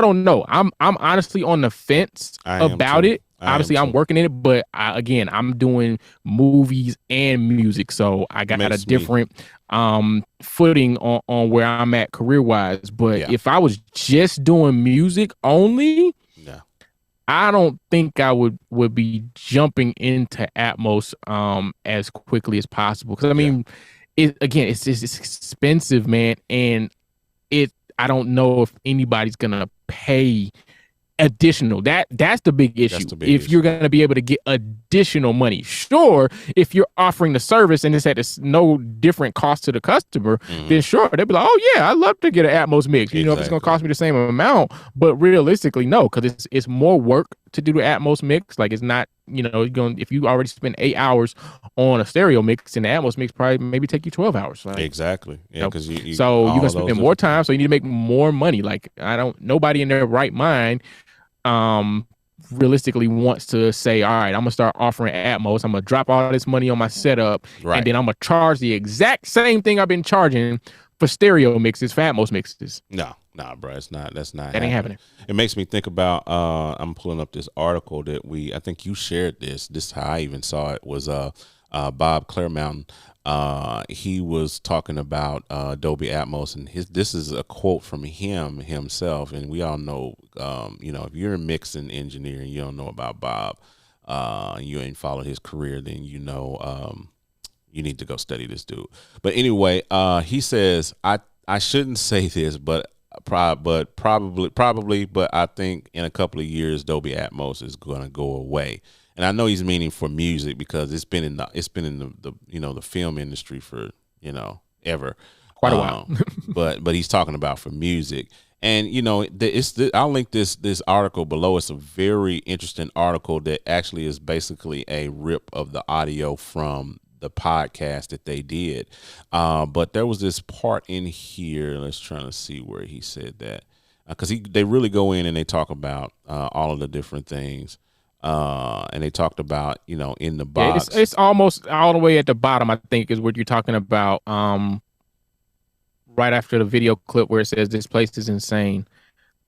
don't know. I'm honestly on the fence about it. Obviously, I'm working in it, but I'm doing movies and music, so I got a different footing on where I'm at career wise. But if I was just doing music only, I don't think I would be jumping into Atmos as quickly as possible, because I mean, it's expensive, man, and I don't know if anybody's gonna pay additional. That's the big issue. If you're going to be able to get additional money, sure, if you're offering the service and it's at no different cost to the customer, then sure, they'll be like, oh yeah, I'd love to get an Atmos mix. You know, if it's going to cost me the same amount. But realistically, no, because it's more work to do the Atmos mix. Like, it's not, you know, if you already spend 8 hours on a stereo mix, and the Atmos mix probably maybe take you 12 hours. Like, exactly. Yeah, because you're going to spend more time, so you need to make more money. Like, nobody in their right mind realistically wants to say, all right, I'm gonna start offering Atmos, I'm gonna drop all this money on my setup, and then I'm gonna charge the exact same thing I've been charging for stereo mixes, for Atmos mixes. No, bro, that's not ain't happening. It makes me think about I'm pulling up this article that I think you shared this is how I even saw it, was Bob Clearmountain. He was talking about Dolby Atmos, and this is a quote from himself. And we all know, you know, if you're a mixing engineer and you don't know about Bob, you ain't followed his career, then you know you need to go study this dude. But anyway, he says, I shouldn't say this, but I think in a couple of years Dolby Atmos is going to go away. And I know he's meaning for music, because it's been in the you know, the film industry for, you know, ever, quite a while. but he's talking about for music. And you know, I'll link this article below. It's a very interesting article that actually is basically a rip of the audio from the podcast that they did. But there was this part in here. Let's try to see where he said that, because they really go in and they talk about all of the different things. And they talked about, you know, in the box. It's almost all the way at the bottom, I think, is what you're talking about. Right after the video clip where it says this place is insane.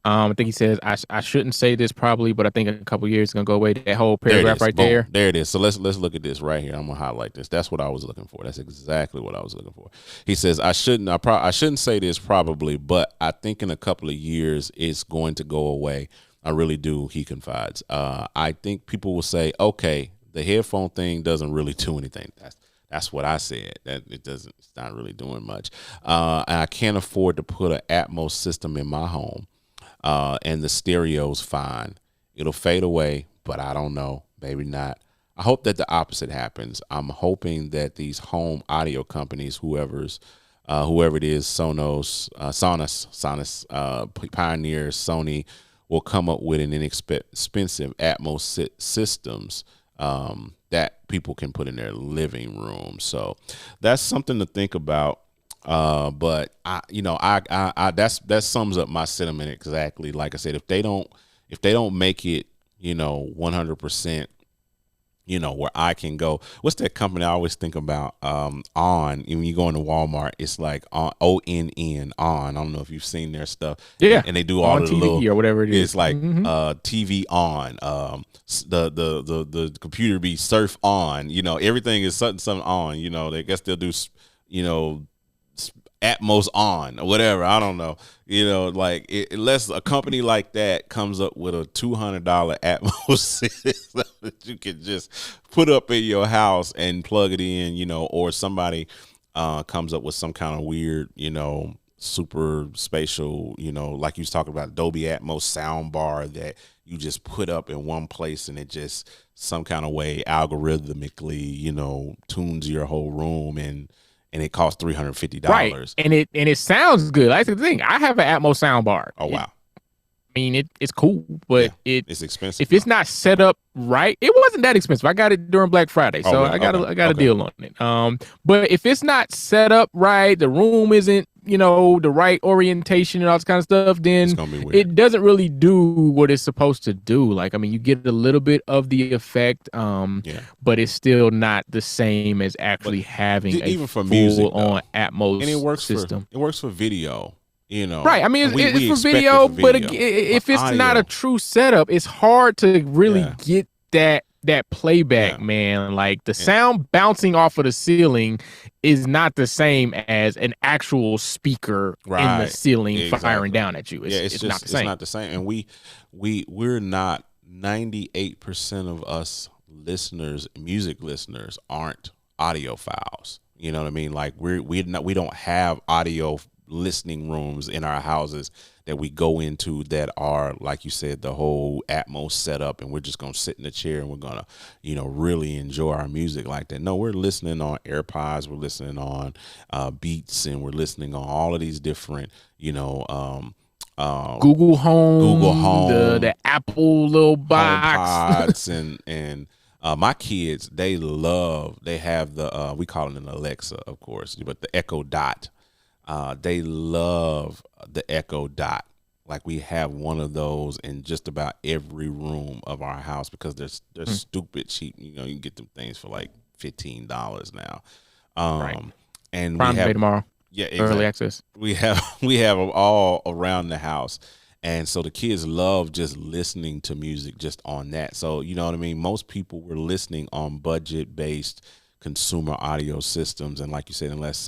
I think he says I shouldn't say this probably, but I think in a couple of years it's gonna go away. That whole paragraph right there. There it is. So let's look at this right here. I'm gonna highlight this. That's what I was looking for. That's exactly what I was looking for. He says I shouldn't say this probably, but I think in a couple of years it's going to go away. I really do, he confides. I think people will say, okay, the headphone thing doesn't really do anything. That's what I said. That it's not really doing much. And I can't afford to put an Atmos system in my home. And the stereo's fine. It'll fade away, but I don't know. Maybe not. I hope that the opposite happens. I'm hoping that these home audio companies, whoever it is, Sonus, Pioneer, Sony, will come up with an inexpensive Atmos systems that people can put in their living room. So that's something to think about. But that sums up my sentiment exactly. Like I said, if they don't make it, you know, 100%, you know, where I can go. What's that company I always think about? On, when you go into Walmart, it's like ONN, on. I don't know if you've seen their stuff. Yeah. And they do all on the TV little, or whatever it is. It's like TV on, the computer be surf on, you know, everything is something on, you know, they guess they'll do, you know, Atmos on or whatever. I don't know. You know, like unless a company like that comes up with a $200 Atmos system that you can just put up in your house and plug it in, you know, or somebody comes up with some kind of weird, you know, super spatial, like you was talking about, Dolby Atmos sound bar that you just put up in one place and it just some kind of way algorithmically, tunes your whole room, and it costs $350. Right. And it sounds good. That's the thing. I have an Atmos sound bar. Oh wow. I mean, it's cool, but it's expensive. If it's not set up right, it wasn't that expensive. I got it during Black Friday, so I got a deal on it. But if it's not set up right, the room isn't, the right orientation and all this kind of stuff, then it doesn't really do what it's supposed to do. Like, I mean, you get a little bit of the effect, but it's still not the same as actually having even a for music on Atmos and it works system. It works for video. Right. I mean, it's for video, but if it's not a true setup, it's hard to really get that playback, man. Like the sound bouncing off of the ceiling is not the same as an actual speaker in the ceiling firing down at you. It's not the same. It's not the same. And we're not 98% of us listeners, music listeners, aren't audiophiles. You know what I mean? Like we don't have audio listening rooms in our houses that we go into that are, like you said, the whole Atmos setup, and we're just gonna sit in the chair and we're gonna really enjoy our music like that. No, we're listening on AirPods, we're listening on Beats, and we're listening on all of these different Google Home, the Apple little box, and my kids, they have the we call it an Alexa, of course, but the Echo Dot. They love the Echo Dot. Like we have one of those in just about every room of our house because they're stupid cheap. You can get them things for like $15 now. Right. And Prime Day tomorrow. Yeah, exactly. Early access. We have them all around the house. And so the kids love just listening to music just on that. So, you know what I mean? Most people were listening on budget-based consumer audio systems. And like you said, unless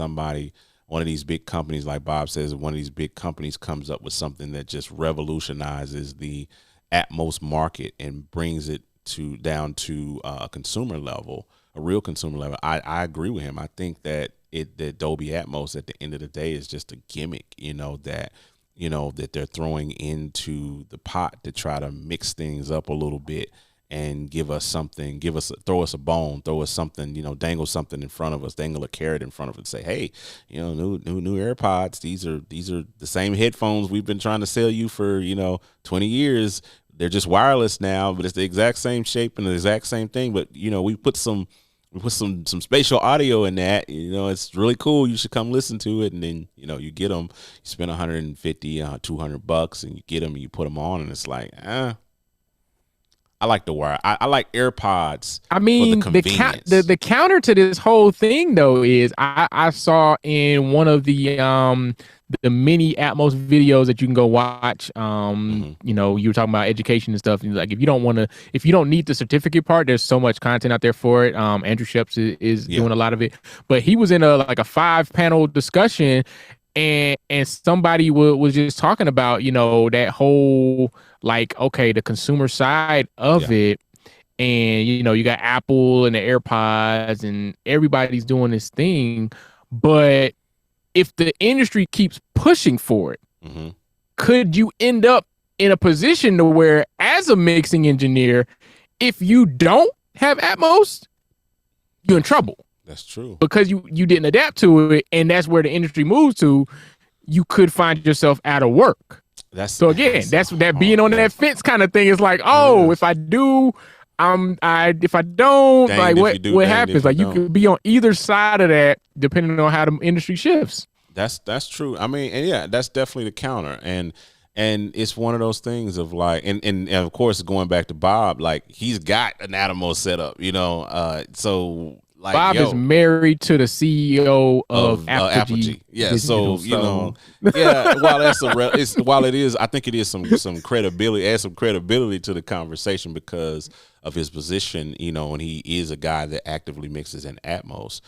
one of these big companies, like Bob says, one of these big companies comes up with something that just revolutionizes the Atmos market and brings it down to a consumer level, a real consumer level. I agree with him. I think that that Dolby Atmos at the end of the day is just a gimmick, that they're throwing into the pot to try to mix things up a little bit and throw us a bone, throw us something, dangle something in front of us, dangle a carrot in front of us, say, hey, new AirPods. These are the same headphones we've been trying to sell you for 20 years. They're just wireless now, but it's the exact same shape and the exact same thing. But we put some spatial audio in that. It's really cool. You should come listen to it, and then you get them. You spend $150, $200, and you get them and you put them on, and it's like, I like the wire. I like AirPods. I mean, the counter to this whole thing though is I saw in one of the mini Atmos videos that you can go watch. You were talking about education and stuff. And like if you don't need the certificate part, there's so much content out there for it. Andrew Sheps is doing a lot of it, but he was in a 5-panel discussion. And somebody was just talking about, that whole, the consumer side of it. And, you got Apple and the AirPods and everybody's doing this thing. But if the industry keeps pushing for it, could you end up in a position to where, as a mixing engineer, if you don't have Atmos, you're in trouble? That's true. Because you didn't adapt to it, and that's where the industry moves to. You could find yourself out of work. That's being on that fence kind of thing. Is like, if I do, if I don't, what happens? Like you could be on either side of that, depending on how the industry shifts. That's true. I mean, and that's definitely the counter, and it's one of those things of like, and of course, going back to Bob, like he's got an Atmos setup, so. Like, Bob is married to the CEO of Apogee. Yeah, so while it is, I think it is some credibility, adds some credibility to the conversation because of his position, and he is a guy that actively mixes in Atmos.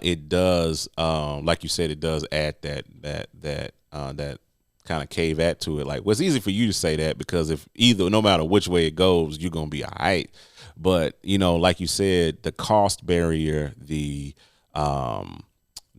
It does, like you said, it does add that kind of caveat to it. Like, well, it's easy for you to say that because no matter which way it goes, you're gonna be all right. But like you said, the cost barrier, the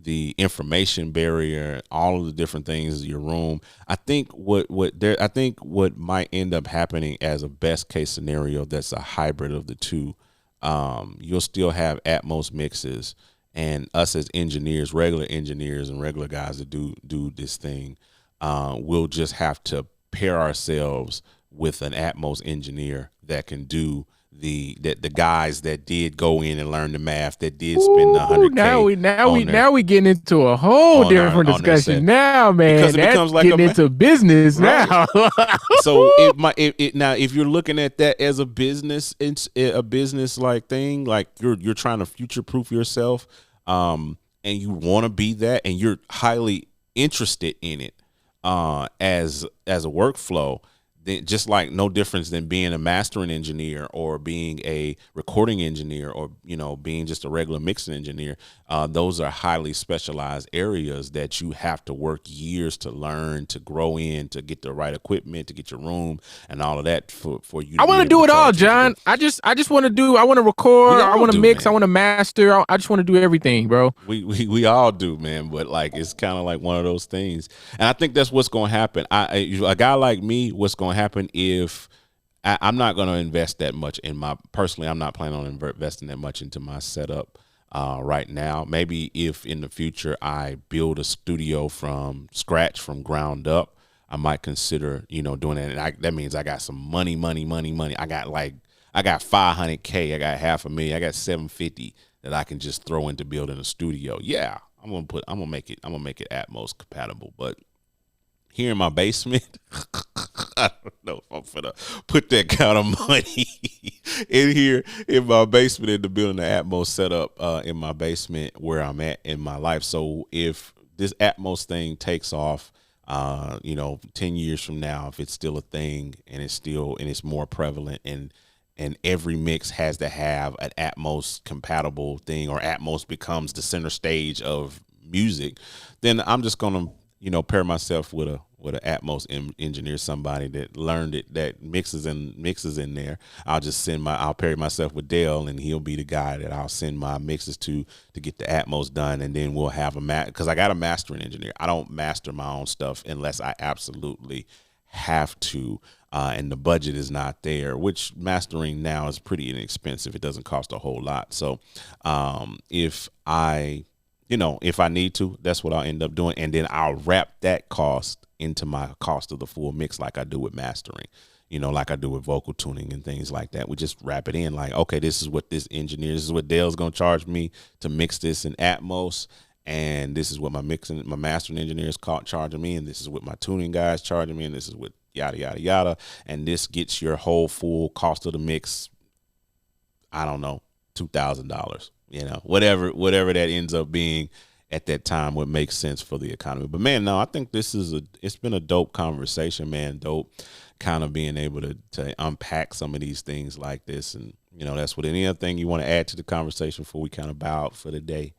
the information barrier, all of the different things in your room. I think what might end up happening as a best case scenario that's a hybrid of the two. You'll still have Atmos mixes, and us as engineers, regular engineers and regular guys that do this thing, we'll just have to pair ourselves with an Atmos engineer that can do the guys that did go in and learn the math, that did spend $100K. Now we getting into a whole different discussion now, man. Because it becomes like getting into business now. So now if you're looking at that as a business, it's a business like thing, like you're trying to future proof yourself, and you want to be that, and you're highly interested in it as a workflow. Just like no difference than being a mastering engineer or being a recording engineer or, being just a regular mixing engineer. Those are highly specialized areas that you have to work years to learn, to grow in, to get the right equipment, to get your room and all of that for you. I want to do it all, John. I just want to I want to record. I want to mix. Man. I want to master. I just want to do everything, bro. We all do, man. But like, it's kind of like one of those things. And I think that's what's going to happen. A guy like me, what's going to happen if I'm not going to invest that much in personally, I'm not planning on investing that much into my setup right now. Maybe if in the future I build a studio from scratch, from ground up, I might consider, doing that. And that means I got some money. I got $500K, I got $500,000, I got $750 that I can just throw into building a studio. Yeah, I'm gonna make it Atmos compatible. But here in my basement, I don't know if I'm gonna put that kind of money in here in my basement, into building the Atmos setup in my basement where I'm at in my life. So if this Atmos thing takes off, 10 years from now, if it's still a thing and it's more prevalent and every mix has to have an Atmos compatible thing, or Atmos becomes the center stage of music, then I'm just gonna pair myself with an Atmos engineer, somebody that learned it, that mixes in there. I'll pair myself with Dale, and he'll be the guy that I'll send my mixes to get the Atmos done. And then we'll have because I got a mastering engineer. I don't master my own stuff unless I absolutely have to, and the budget is not there, which mastering now is pretty inexpensive. It doesn't cost a whole lot. So if I need to, that's what I'll end up doing. And then I'll wrap that cost into my cost of the full mix, like I do with mastering, like I do with vocal tuning and things like that. We just wrap it in like, okay, this is what this is what Dale's going to charge me to mix this in Atmos. And this is what my mastering engineer is charging me. And this is what my tuning guys charging me. And this is what yada, yada, yada. And this gets your whole full cost of the mix, I don't know, $2,000. Whatever that ends up being at that time, what makes sense for the economy. But man, no, I think it's been a dope conversation, man. Dope kind of being able to unpack some of these things like this. And, that's what any other thing you want to add to the conversation before we kind of bow out for the day.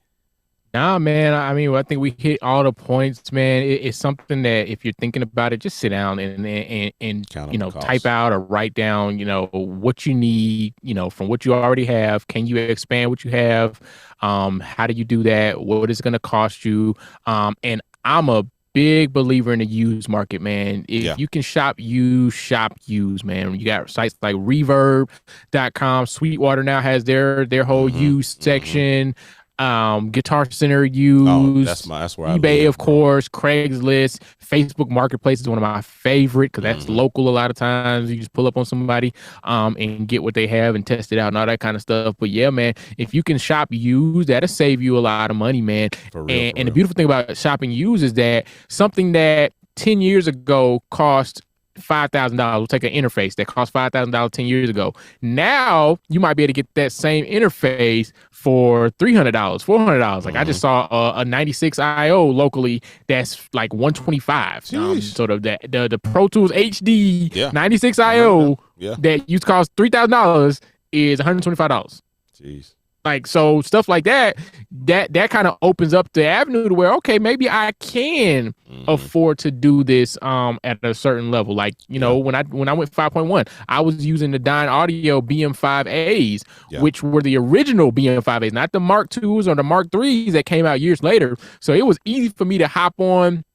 Nah, man. I mean, I think we hit all the points, man. It's something that if you're thinking about it, just sit down and type out or write down, what you need, from what you already have. Can you expand what you have? How do you do that? What is it going to cost you? And I'm a big believer in the used market, man. If you can shop used, man. You got sites like reverb.com. Sweetwater now has their whole used section. Guitar Center used, that's where eBay, of course, Craigslist, Facebook Marketplace is one of my favorite because that's local. A lot of times you just pull up on somebody and get what they have and test it out and all that kind of stuff. But yeah, man, if you can shop used, that'll save you a lot of money, man. And the beautiful thing about shopping used is that something that 10 years ago cost $5,000. We'll take an interface that cost $5,000 10 years ago. Now you might be able to get that same interface for $300, $400. Like I just saw a 96 IO locally that's like $125. So the Pro Tools HD 96 IO that used to cost $3,000 is $125. Jeez. Like, so stuff like that kind of opens up the avenue to where, okay, maybe I can afford to do this at a certain level. Like, you know, when I went 5.1, I was using the Dyn Audio BM5As, which were the original BM5As, not the Mark IIs or the Mark IIIs that came out years later. So it was easy for me to hop on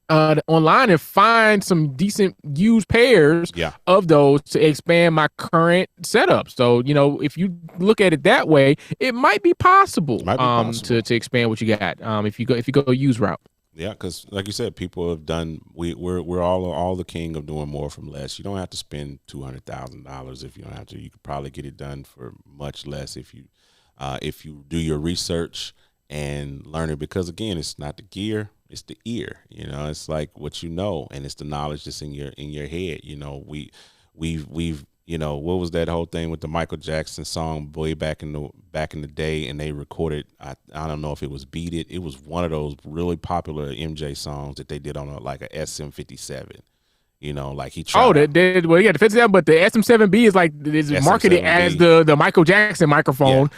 online and find some decent used pairs of those to expand my current setup. So, you know, if you look at it that way, it might be possible, to expand what you got if you go use route. Yeah, because like you said, people have done. We're all the king of doing more from less. You don't have to spend $200,000 if you don't have to. You could probably get it done for much less if you do your research and learn it. Because again, it's not the gear. It's the ear, you know. It's like what you know, and it's the knowledge that's in your head. You know, we've you know, what was that whole thing with the Michael Jackson song way back in the day, and they recorded. I don't know if it was Beat It. It was one of those really popular MJ songs that they did on like a SM57. You know, like he tried. Well, yeah, the 57, but the SM7B is marketed as the Michael Jackson microphone,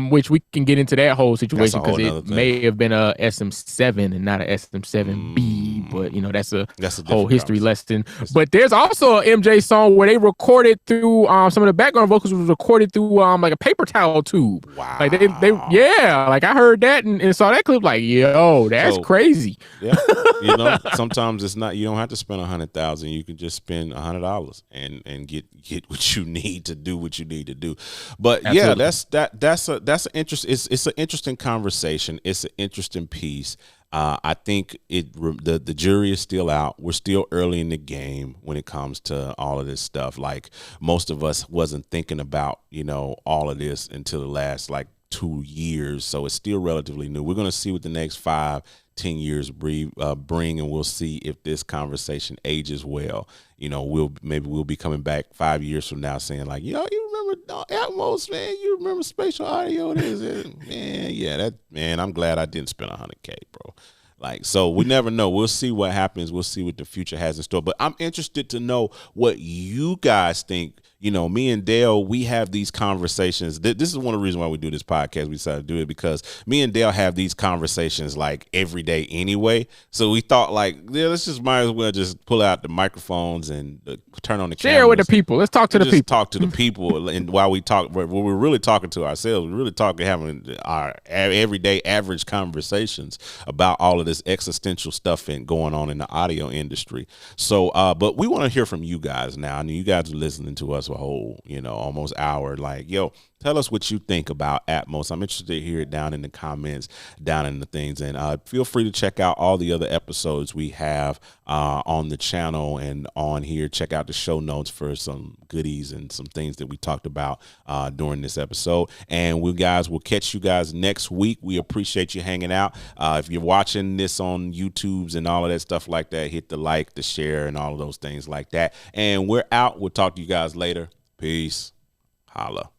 which we can get into that whole situation because it may have been a SM7 and not a SM7B, but you know that's a whole history lesson. But there's also an MJ song where they recorded through some of the background vocals was recorded through like a paper towel tube. Wow. Like they like I heard that and saw that clip. Like, yo, that's crazy. Yeah, you know, sometimes it's not. You don't have to spend $100,000. You can just spend $100 and get what you need to do what you need to do. But absolutely. Yeah, that's an it's an interesting conversation. It's an interesting piece. I think the jury is still out. We're still early in the game when it comes to all of this stuff. Like most of us wasn't thinking about, you know, all of this until the last like 2 years. So it's still relatively new. We're going to see what the next 5-10 years bring, and we'll see if this conversation ages well. You know, we'll be coming back 5 years from now saying like, yo, you remember Atmos, man? You remember Spatial Audio? Man, I'm glad I didn't spend $100K, bro. Like, so we never know. We'll see what happens. We'll see what the future has in store. But I'm interested to know what you guys think. You know, me and Dale, we have these conversations. This is one of the reasons why we do this podcast. We decided to do it because me and Dale have these conversations like every day anyway. So we thought like, yeah, let's just might as well just pull out the microphones and turn on the cameras. Share with the people. Let's talk to the people. Talk to the people. And while we talk, when we're really talking to ourselves, we're really having our everyday average conversations about all of this existential stuff and going on in the audio industry. So, but we want to hear from you guys now. I mean, you guys are listening to us a whole, you know, almost hour. Like, yo, tell us what you think about Atmos. I'm interested to hear it down in the comments, down in the things. And feel free to check out all the other episodes we have on the channel and on here. Check out the show notes for some goodies and some things that we talked about during this episode. And we'll catch you guys next week. We appreciate you hanging out. If you're watching this on YouTube's and all of that stuff like that, hit the like, the share, and all of those things like that. And we're out. We'll talk to you guys later. Peace. Holla.